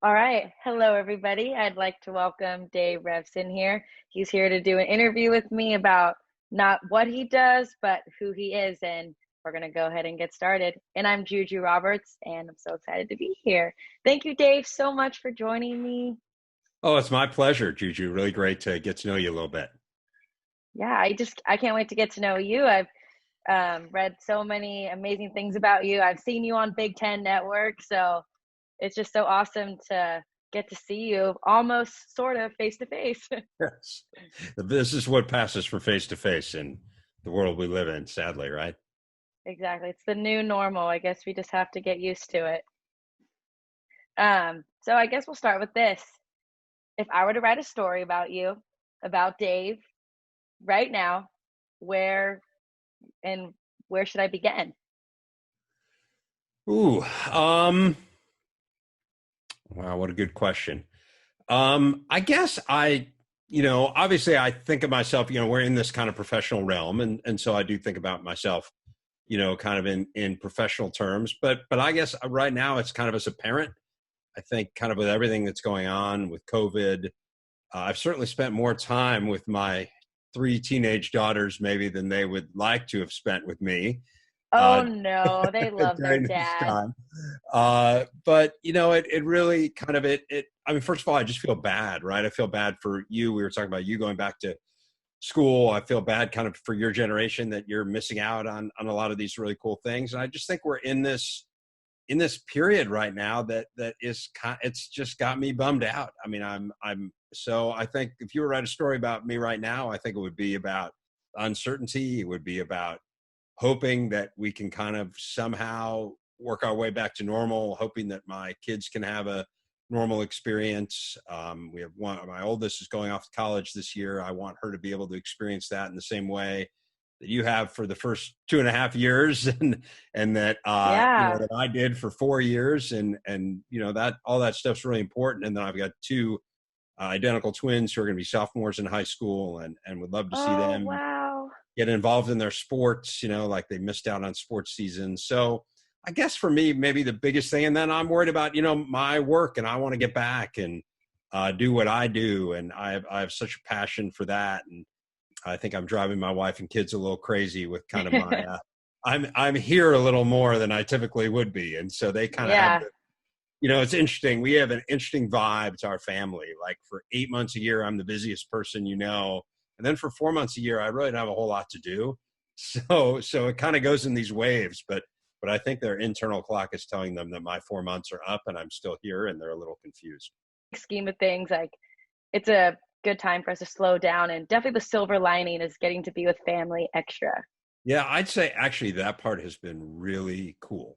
All right. Hello, everybody. I'd like to welcome Dave Revsine here. He's here to do an interview with me about not what he does, but who he is. And we're going to go ahead and get started. And I'm Juju Roberts, and I'm so excited to be here. Thank you, Dave, so much for joining me. Oh, it's my pleasure, Juju. Really great to get to know you a little bit. Yeah, I can't wait to get to know you. I've read so many amazing things about you. I've seen you on Big Ten Network, so it's just so awesome to get to see you almost sort of face to face. Yes. This is what passes for face to face in the world we live in, sadly, right? Exactly. It's the new normal. I guess we just have to get used to it. So I guess we'll start with this. If I were to write a story about you, about Dave, right now, where and where should I begin? Ooh, wow, what a good question. I guess obviously I think of myself, we're in this kind of professional realm, and so I do think about myself, kind of in professional terms. But I guess right now it's kind of as a parent. I think kind of with everything that's going on with COVID, I've certainly spent more time with my three teenage daughters maybe than they would like to have spent with me Oh uh, no, they love their during this dad. time. But it really kind of I mean, first of all, I just feel bad, right? I feel bad for you. We were talking about you going back to school. I feel bad kind of for your generation that you're missing out on a lot of these really cool things. And I just think we're in this period right now that is it's just got me bummed out. I mean, so I think if you were to write a story about me right now, I think it would be about uncertainty. It would be about hoping that we can kind of somehow work our way back to normal, hoping that my kids can have a normal experience. We have my oldest is going off to college this year. I want her to be able to experience that in the same way that you have for the first 2.5 years, and that Yeah. that I did for 4 years, and that all that stuff's really important. And then I've got two identical twins who are going to be sophomores in high school, and would love to see Oh them wow. get involved in their sports, like they missed out on sports season. So I guess for me, maybe the biggest thing, and then I'm worried about, my work, and I want to get back and do what I do. And I have such a passion for that. And I think I'm driving my wife and kids a little crazy with kind of my, I'm here a little more than I typically would be. And so they kind of have Yeah. it's interesting. We have an interesting vibe to our family. Like for 8 months a year, I'm the busiest person, and then for 4 months a year, I really don't have a whole lot to do. So it kind of goes in these waves, but I think their internal clock is telling them that my 4 months are up and I'm still here, and they're a little confused. Scheme of things, like it's a good time for us to slow down, and definitely the silver lining is getting to be with family extra. Yeah, I'd say actually that part has been really cool.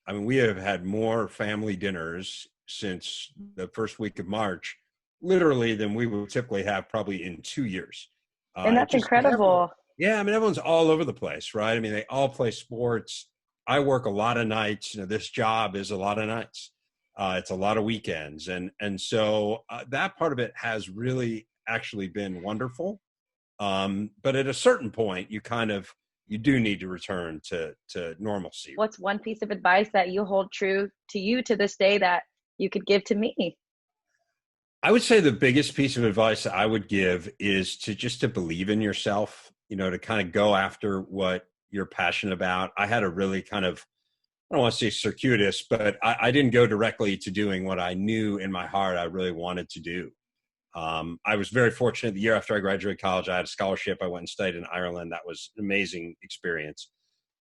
I mean, we have had more family dinners since the first week of March, literally, than we would typically have probably in 2 years. And It that's just because everyone, incredible. yeah, I mean, everyone's all over the place, right? I mean, they all play sports. I work a lot of nights. This job is a lot of nights. It's a lot of weekends, and so that part of it has really actually been wonderful. But at a certain point, you do need to return to normalcy. What's one piece of advice that you hold true to you to this day that you could give to me? I would say the biggest piece of advice I would give is to believe in yourself, to kind of go after what you're passionate about. I had a really kind of, I don't want to say circuitous, but I didn't go directly to doing what I knew in my heart I really wanted to do. I was very fortunate. The year after I graduated college, I had a scholarship. I went and studied in Ireland. That was an amazing experience.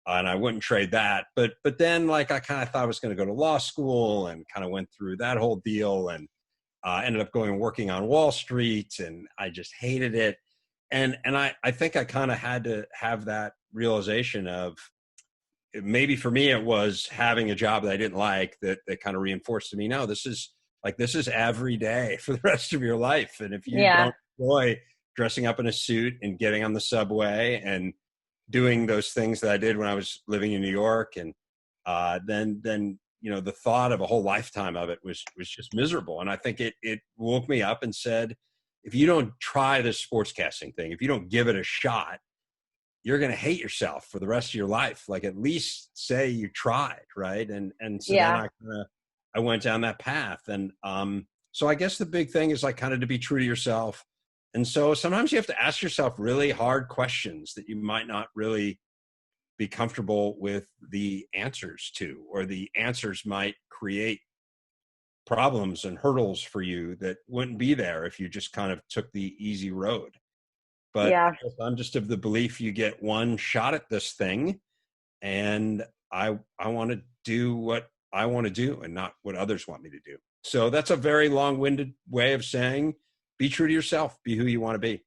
And I wouldn't trade that. But then, like, I kind of thought I was going to go to law school, and kind of went through that whole deal, and ended up going and working on Wall Street, and I just hated it. And I think I kind of had to have that realization of, maybe for me it was having a job that I didn't like, that kind of reinforced to me, no, this is every day for the rest of your life. And if you Yeah. don't enjoy dressing up in a suit and getting on the subway and doing those things that I did when I was living in New York, and then the thought of a whole lifetime of it was just miserable. And I think it woke me up and said, if you don't try this sportscasting thing, if you don't give it a shot, you're going to hate yourself for the rest of your life. Like, at least say you tried, right? And so then Yeah. I I went down that path. And so I guess the big thing is like kind of to be true to yourself. And so sometimes you have to ask yourself really hard questions that you might not really be comfortable with the answers to, or the answers might create problems and hurdles for you that wouldn't be there if you just kind of took the easy road. But Yeah. I'm just of the belief you get one shot at this thing, and I want to do what I want to do and not what others want me to do. So that's a very long-winded way of saying, be true to yourself, be who you want to be.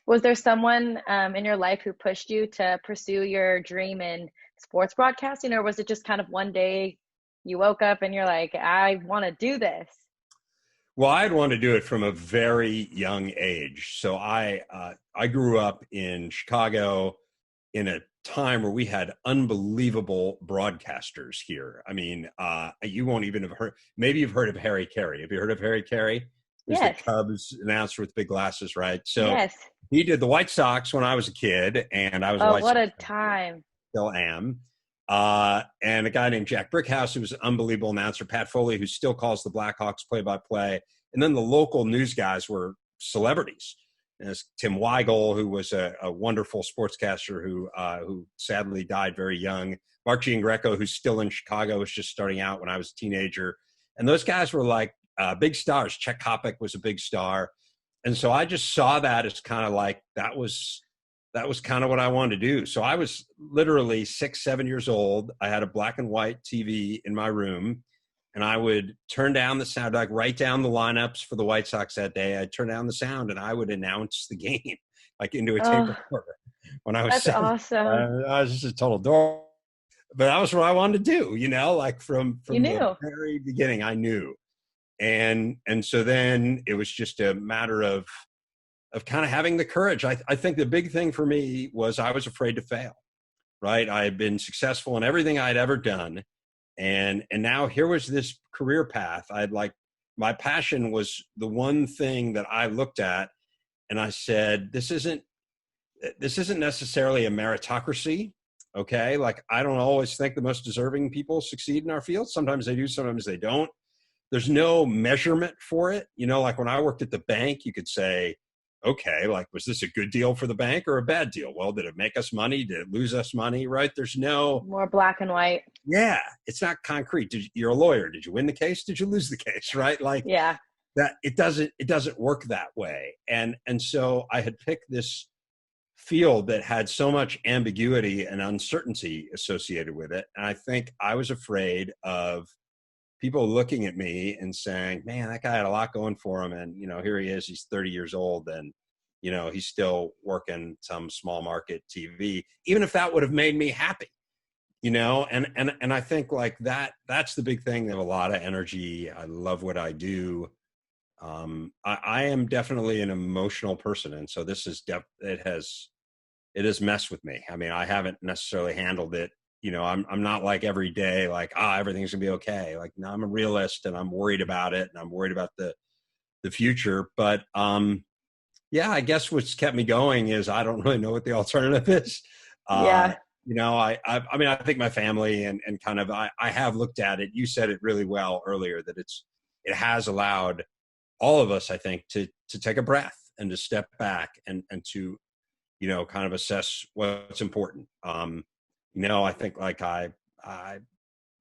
Was there someone in your life who pushed you to pursue your dream in sports broadcasting, or was it just kind of one day you woke up and you're like, I want to do this? Well, I'd want to do it from a very young age. So I grew up in Chicago in a time where we had unbelievable broadcasters here. I mean, you won't even have heard. Maybe you've heard of Harry Carey. Have you heard of Harry Carey? Who's the Yes. Cubs announcer with big glasses, right? So Yes. he did the White Sox when I was a kid, and I was a Oh, White what Sox a fan, time. still am. And a guy named Jack Brickhouse, who was an unbelievable announcer, Pat Foley, who still calls the Blackhawks play-by-play. And then the local news guys were celebrities. There's Tim Weigel, who was a wonderful sportscaster who sadly died very young. Mark Giangreco, who's still in Chicago, was just starting out when I was a teenager. And those guys were like big stars. Chet Kopic was a big star. And so I just saw that as kind of like, that was kind of what I wanted to do. So I was literally 6, 7 years old. I had a black and white TV in my room, and I would turn down the sound, like write down the lineups for the White Sox that day. I'd turn down the sound, and I would announce the game like into a tape Oh, recorder when I was that's 7. awesome. I was just a total dork. But that was what I wanted to do, like from You the knew. very beginning, I knew. And so then it was just a matter of kind of having the courage. I think the big thing for me was I was afraid to fail, right? I had been successful in everything I'd ever done. And now here was this career path. My passion was the one thing that I looked at and I said, this isn't necessarily a meritocracy. Okay. Like, I don't always think the most deserving people succeed in our field. Sometimes they do, sometimes they don't. There's no measurement for it. Like when I worked at the bank, you could say, okay, like, was this a good deal for the bank or a bad deal? Well, did it make us money? Did it lose us money? Right? There's no, More black and white. yeah, it's not concrete. You're a lawyer. Did you win the case? Did you lose the case? Right? Like Yeah. that, it doesn't work that way. And so I had picked this field that had so much ambiguity and uncertainty associated with it. And I think I was afraid of people looking at me and saying, man, that guy had a lot going for him. And, here he is, he's 30 years old and, he's still working some small market TV, even if that would have made me happy, and I think like that's the big thing. They have a lot of energy. I love what I do. I am definitely an emotional person. And so this is, it has messed with me. I mean, I haven't necessarily handled it. I'm not like every day, like, everything's gonna be okay. Like, no, I'm a realist and I'm worried about it and I'm worried about the future. But yeah, I guess what's kept me going is I don't really know what the alternative is. Yeah. I mean, I think my family and kind of, I have looked at it. You said it really well earlier that it has allowed all of us, I think, to take a breath and to step back and to, kind of assess what's important. I think like I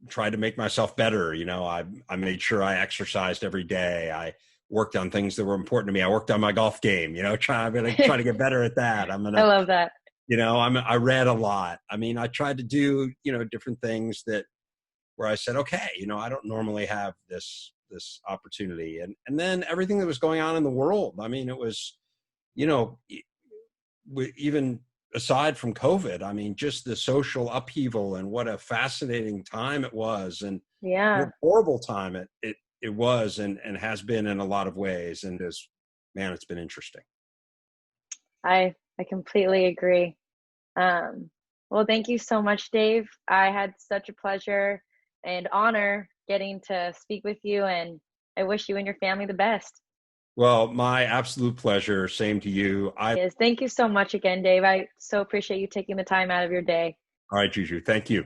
tried to make myself better. I made sure I exercised every day. I worked on things that were important to me. I worked on my golf game, I'm going to try to get better at that. I'm going I to, love that. I read a lot. I mean, I tried to do, different things where I said, okay, I don't normally have this opportunity. And then everything that was going on in the world. I mean, it was, even aside from COVID, I mean, just the social upheaval and what a fascinating time it was, and what Yeah. a horrible time it was and has been in a lot of ways. And it's been interesting. I completely agree. Well, thank you so much, Dave. I had such a pleasure and honor getting to speak with you, and I wish you and your family the best. Well, my absolute pleasure. Same to you. Yes, thank you so much again, Dave. I so appreciate you taking the time out of your day. All right, Juju. Thank you.